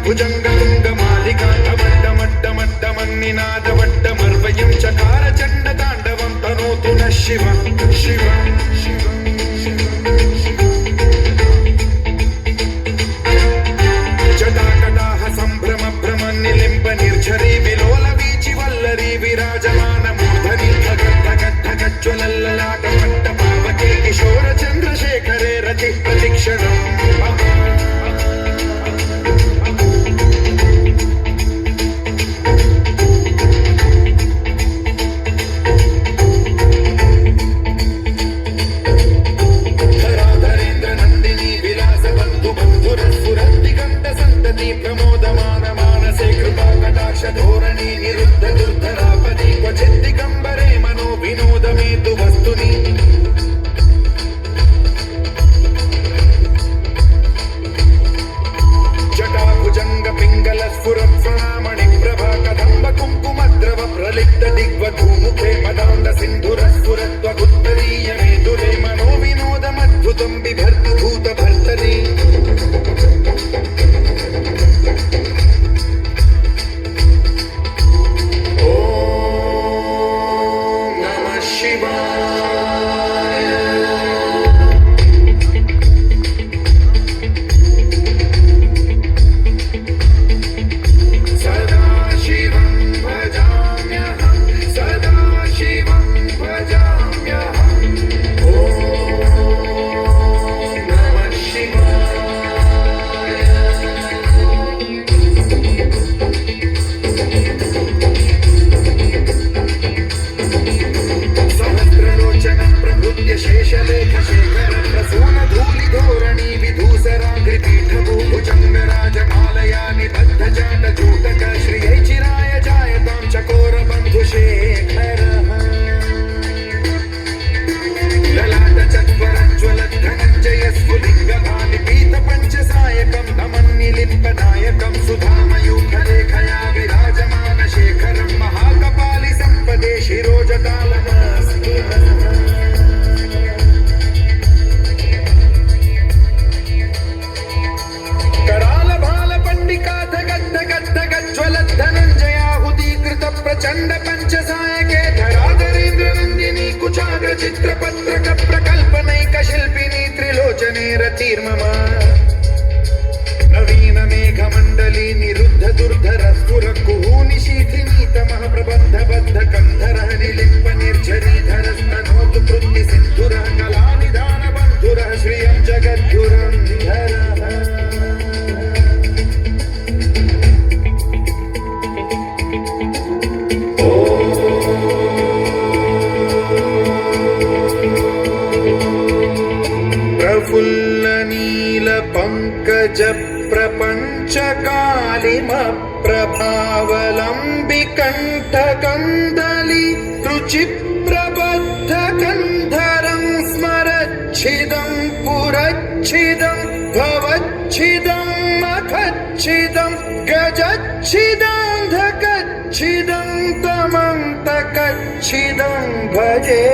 भुजङ्गतुङ्गमालिकाण्डमड्डमड्डमड्डमन्निनादवड्डमर्वयं चकारचण्डताण्डवं तनोतु नः शिवं शिवं जटाकटाह सम्भ्रमभ्रमन्निलिम्ब निर्झरी विलोलवीचि वल्लरी विराजमानमूर्धनि धगद्धगद्धगज्ज्वलल्ललाटमट्टपावके किशोरचन्द्रशेखरे रति प्रतिक्षणम् प्रमोदमान मानसे कृपा कटाक्ष धोरणी निरुद्ध दुर्धरापदी क्वचित् दिगम्बरे मनो विनोदमेतु वस्तुनि जटाभुजङ्ग पिङ्गल स्फुरत्स्वनामणि प्रभा कदम्ब कुङ्कुमद्रव प्रलिप्त दिग्वधूमुखे मदान्द सिन्धुर स्फुरत्वगुत्तरीय मेतुरे मनो विनोदमद्भुतं बिभर्तु भूतभर्तरि प्रचंड पंचसायके धराधरेन्द्रनन्दिनी कुचाग्र चित्रपत्रक प्रकल्पनैक शिल्पिनी त्रिलोचने रतिर्मम नवीन मेघमण्डली निरुद्ध दुर्धर स्फुर कुहूनि शीथिनी तमः प्रबन्ध बद्ध कन्धरः निलिम्ब निर्झरीधरस्तनोतु कृत्ति सिन्धुरः कलानिधान बन्धुरः श्रियं जगद्गुरन्धरः पंकज प्रपंच कालिम प्रभावलंबि कंठ कंदली रुचि प्रबद्ध कंधरं स्मरच्छिदं पुरच्छिदं भवच्छिदं मखच्छिदं गजच्छिदं धकच्छिदं तमन्तकच्छिदं भजे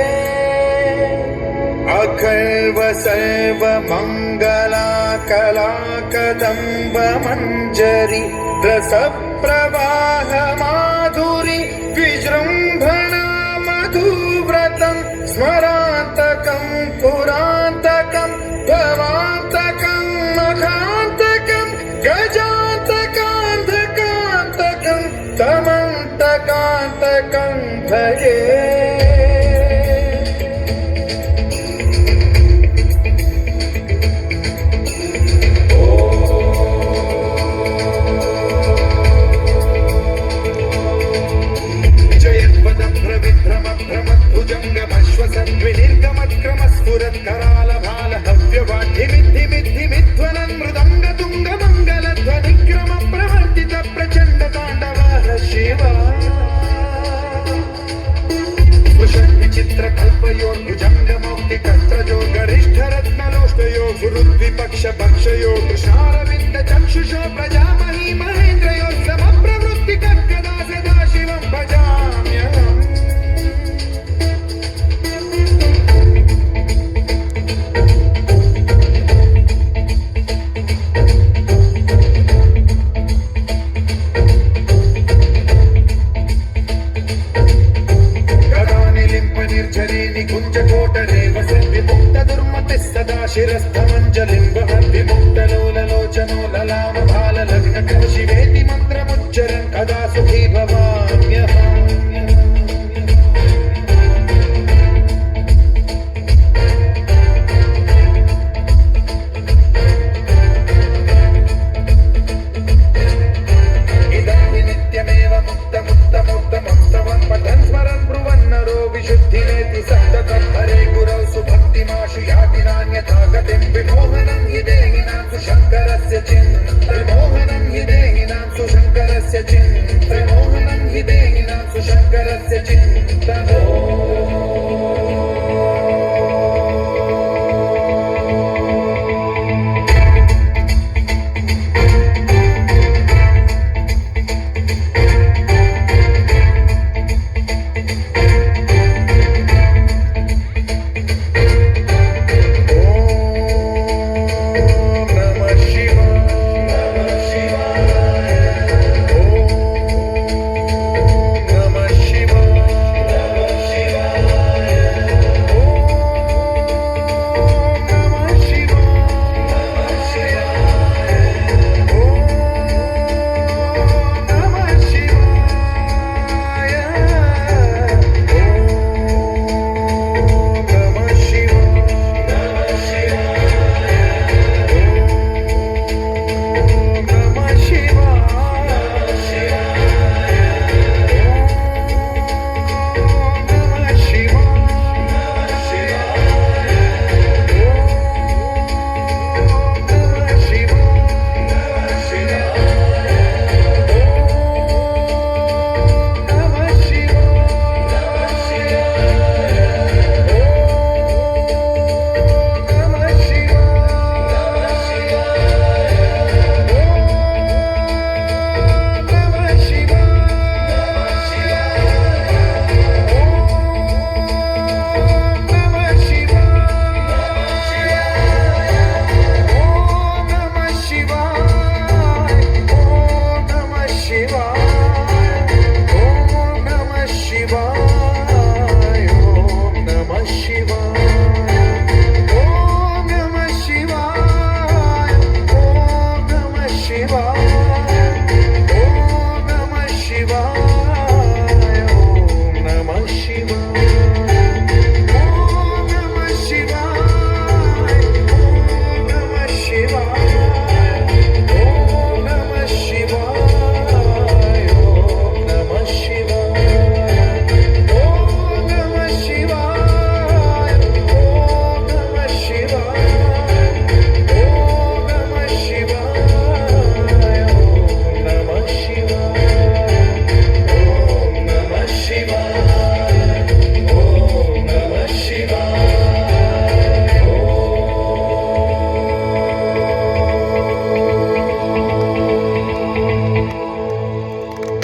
अखर्व सर्व मंगला कला कदम्ब मंजरी रस प्रवाह माधुरी विजृंभणा मधुव्रतं स्मरातकं पुरा